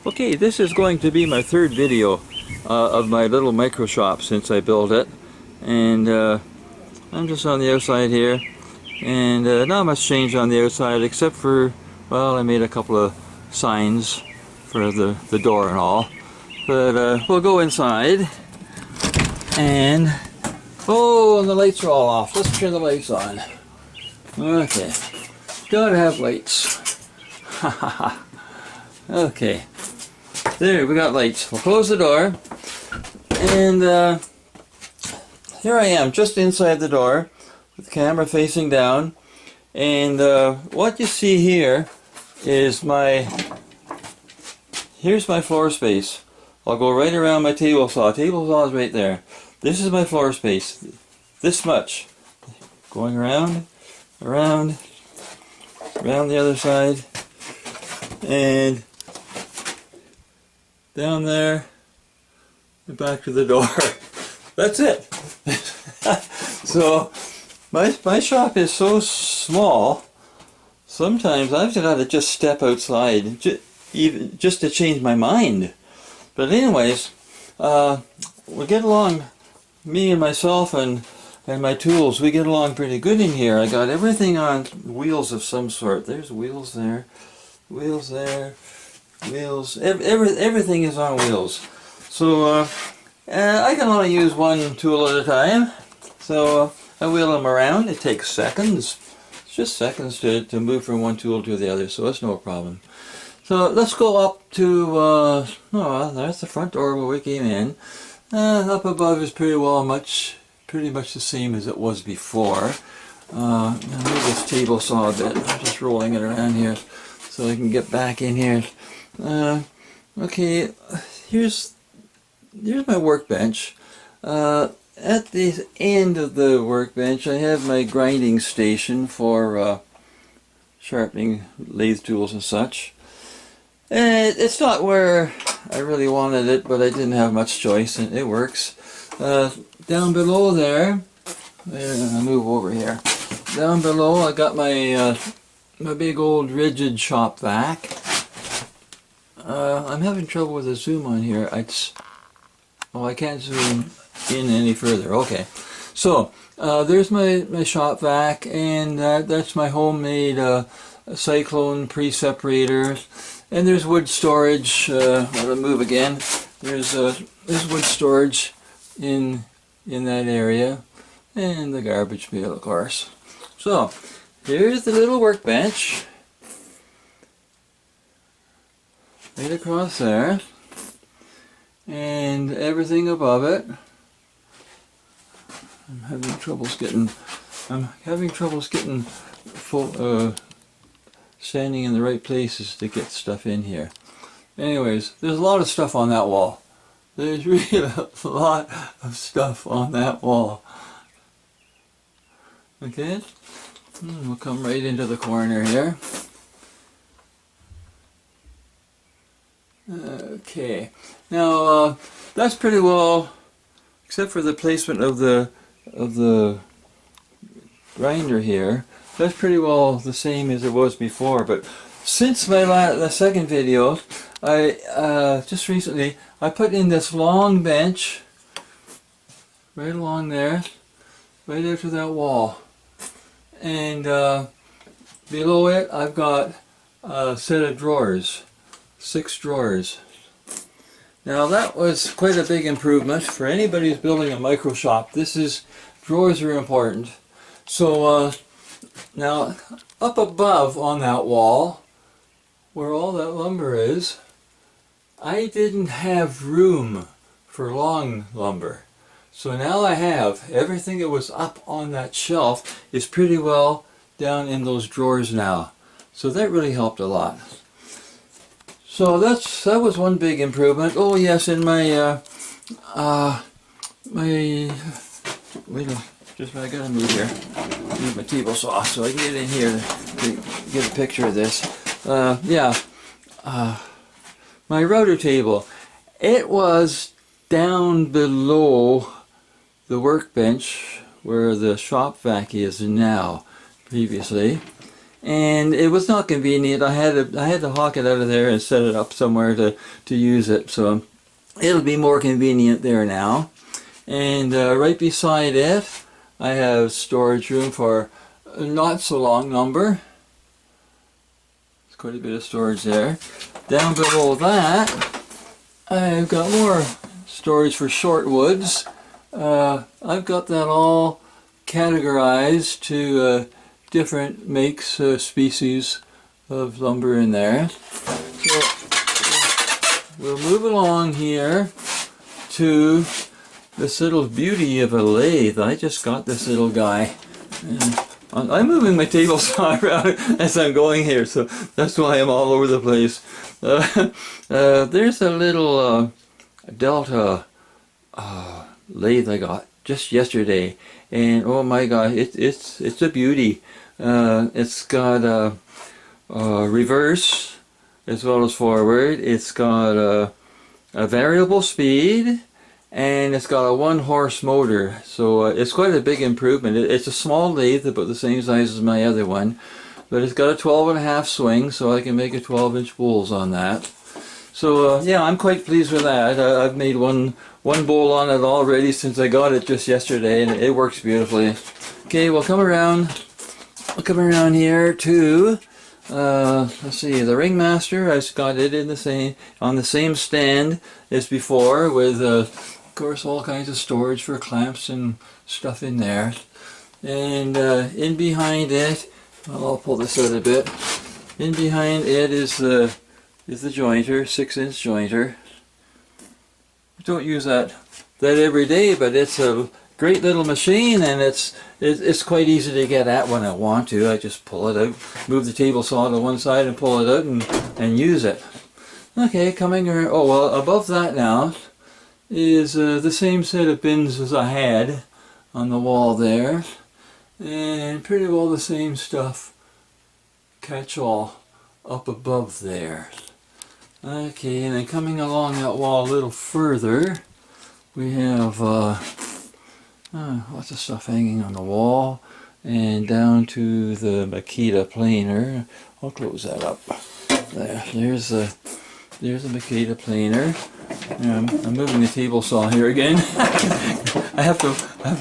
Okay, this is going to be my third video of my little micro shop since I built it, and I'm just on the outside here, and not much change on the outside except for, well, I made a couple of signs for the door and all, but we'll go inside, and oh, and the lights are all off. Let's turn the lights on. Okay, gotta have lights. Okay. There, we got lights. We'll close the door, and here I am, just inside the door, with the camera facing down, and what you see here is here's my floor space. I'll go right around my table saw. Table saw is right there. This is my floor space, this much, going around, around the other side, and down there and back to the door. That's it. So my shop is so small, sometimes I've got to just step outside even just to change my mind. But anyways, we get along, me and myself and my tools, we get along pretty good in here. I got everything on wheels of some sort. There's wheels there, wheels there, wheels, everything is on wheels. So I can only use one tool at a time, so I wheel them around. It takes seconds. It's just seconds to move from one tool to the other, so it's no problem. So let's go up to, oh, there's the front door where we came in. Up above is pretty much the same as it was before. I'll move this table saw a bit. I'm just rolling it around here so I can get back in here. Okay, here's my workbench. At the end of the workbench I have my grinding station for sharpening lathe tools and such. And it's not where I really wanted it, but I didn't have much choice, and it works. Down below there, I'll move over here. Down below I got my my big old rigid shop vac. I'm having trouble with the zoom on here. I can't zoom in any further. Okay, so there's my shop vac, and that's my homemade cyclone pre-separator. And there's wood storage. I'll move again. There's wood storage in that area, and the garbage pail, of course. So here's the little workbench. Right across there, and everything above it. I'm having troubles getting full, standing in the right places to get stuff in here. Anyways, there's a lot of stuff on that wall. There's really a lot of stuff on that wall. Okay, we'll come right into the corner here. Okay, now that's pretty well, except for the placement of the grinder here, that's pretty well the same as it was before. But since the second video, I just recently I put in this long bench right along there, right out to that wall, and below it I've got a set of drawers. 6 drawers. Now that was quite a big improvement for anybody who's building a micro shop. Drawers are important. So now up above on that wall, where all that lumber is, I didn't have room for long lumber. So now I have everything that was up on that shelf is pretty well down in those drawers now. So that really helped a lot. So that was one big improvement. Oh yes, and I gotta move here. Move my table saw so I can get in here to get a picture of this. My router table. It was down below the workbench where the shop vac is now, previously. and it was not convenient. I had to hawk it out of there and set it up somewhere to use it. So it'll be more convenient there now. And right beside it, I have storage room for a not so long number. There's quite a bit of storage there. Down below that, I've got more storage for short woods. I've got that all categorized to different makes, species of lumber in there. So we'll move along here to this little beauty of a lathe. I just got this little guy. And I'm moving my table saw around as I'm going here, so that's why I'm all over the place. There's a little Delta lathe I got just yesterday, and oh my god, it's a beauty. It's got a reverse as well as forward. It's got a variable speed, and it's got a 1-horse motor, so it's quite a big improvement. It's a small lathe, about the same size as my other one, but it's got a 12.5 swing, so I can make a 12-inch bowls on that. So yeah, I'm quite pleased with that. I've made one bowl on it already since I got it just yesterday, and it works beautifully. Okay, we'll come around here to let's see, the Ringmaster. I've got it in on the same stand as before, with of course all kinds of storage for clamps and stuff in there. And in behind it, I'll pull this out a bit. In behind it is the jointer, 6-inch jointer. I don't use that every day, but it's a great little machine, and it's quite easy to get at when I want to. I just pull it out, move the table saw to one side and pull it out and use it. Okay, coming around, oh well, above that now is the same set of bins as I had on the wall there, and pretty well the same stuff, catch-all, up above there. Okay, and then coming along that wall a little further, we have lots of stuff hanging on the wall, and down to the Makita planer. I'll close that up. There's the Makita planer. I'm moving the table saw here again. I have to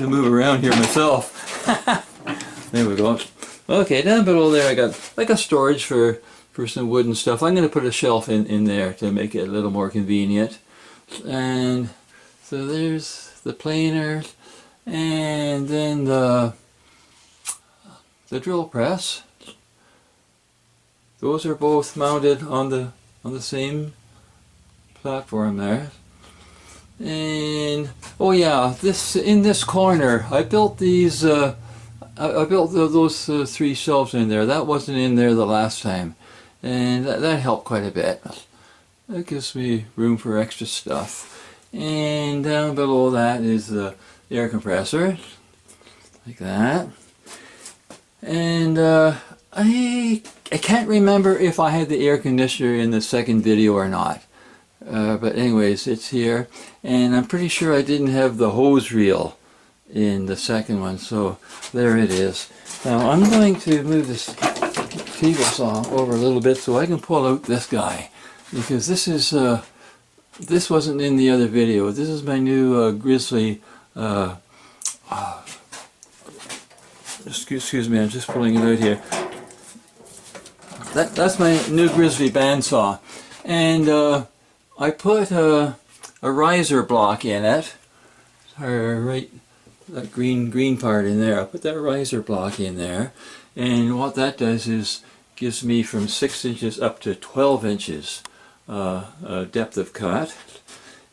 move around here myself. There we go. Okay, down below there I got like a storage for some wooden stuff. I'm going to put a shelf in there to make it a little more convenient. And so there's the planer, and then the drill press. Those are both mounted on the same platform there. And oh yeah, in this corner I built these. I built those 3 shelves in there. That wasn't in there the last time, and that helped quite a bit. That gives me room for extra stuff. And down below that is the air compressor, like that. And I can't remember if I had the air conditioner in the second video or not. But anyways, it's here. And I'm pretty sure I didn't have the hose reel in the second one, so there it is. Now I'm going to move this table saw over a little bit so I can pull out this guy, because this is this wasn't in the other video. This is my new Grizzly. Excuse me, I'm just pulling it out here. That's my new Grizzly bandsaw, and I put a riser block in it. Right, that green part in there. I put that riser block in there, and what that does is gives me from 6 inches up to 12 inches depth of cut,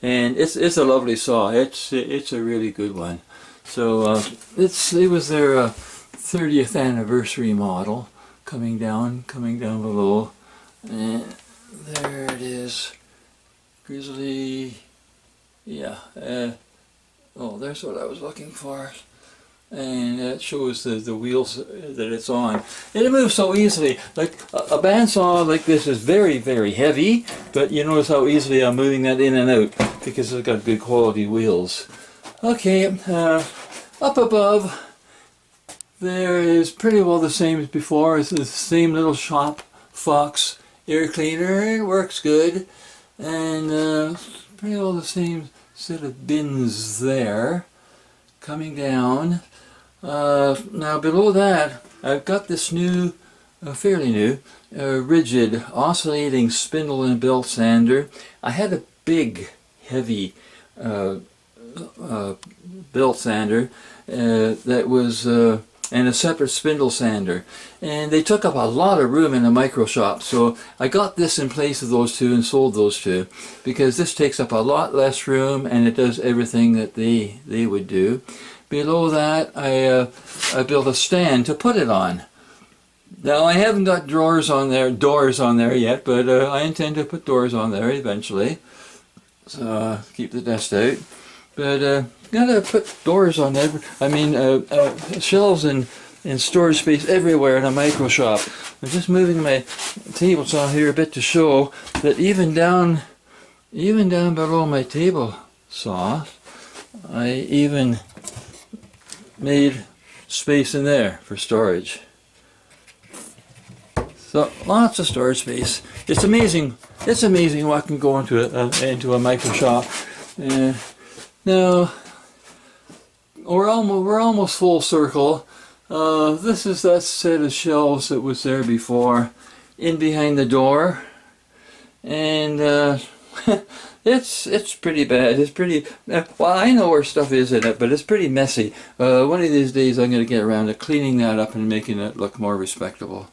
and it's a lovely saw. It's a really good one. So it was their 30th anniversary model coming down below, and there it is. Grizzly, yeah. Oh, there's what I was looking for. And it shows the wheels that it's on. And it moves so easily. Like a bandsaw like this is very, very heavy, but you notice how easily I'm moving that in and out because it's got good quality wheels. Okay, up above, there is pretty well the same as before. It's the same little shop Fox air cleaner. It works good, and pretty well the same set of bins there. Coming down. Now below that, I've got this new, fairly new, rigid oscillating spindle and belt sander. I had a big, heavy belt sander that was, and a separate spindle sander, and they took up a lot of room in a micro shop. So I got this in place of those two and sold those two, because this takes up a lot less room and it does everything that they would do. Below that, I built a stand to put it on. Now I haven't got doors on there yet, but I intend to put doors on there eventually. So keep the dust out. But gotta put doors on shelves and storage space everywhere in a micro shop. I'm just moving my table saw here a bit to show that even down below my table saw, I even made space in there for storage. So lots of storage space. It's amazing. It's amazing what can go into a micro shop. Now we're almost full circle. This is that set of shelves that was there before, in behind the door, and it's pretty bad. It's pretty well. I know where stuff is in it, but it's pretty messy. One of these days, I'm going to get around to cleaning that up and making it look more respectable.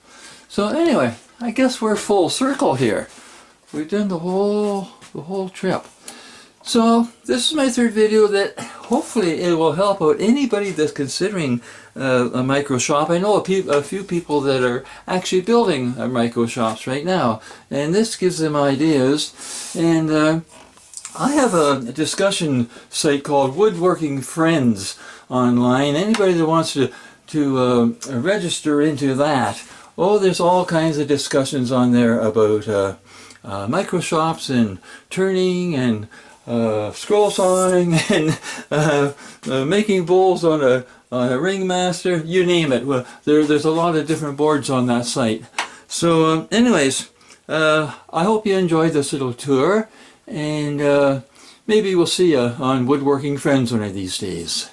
So anyway, I guess we're full circle here. We've done the whole trip. So this is my third video that hopefully it will help out anybody that's considering a micro shop. I know a few people that are actually building micro shops right now, and this gives them ideas. And I have a discussion site called Woodworking Friends online. Anybody that wants to register into that, there's all kinds of discussions on there about micro shops and turning and scroll sawing and making bowls on a ringmaster, you name it. Well, there's a lot of different boards on that site. So anyways, I hope you enjoyed this little tour, and maybe we'll see you on Woodworking Friends one of these days.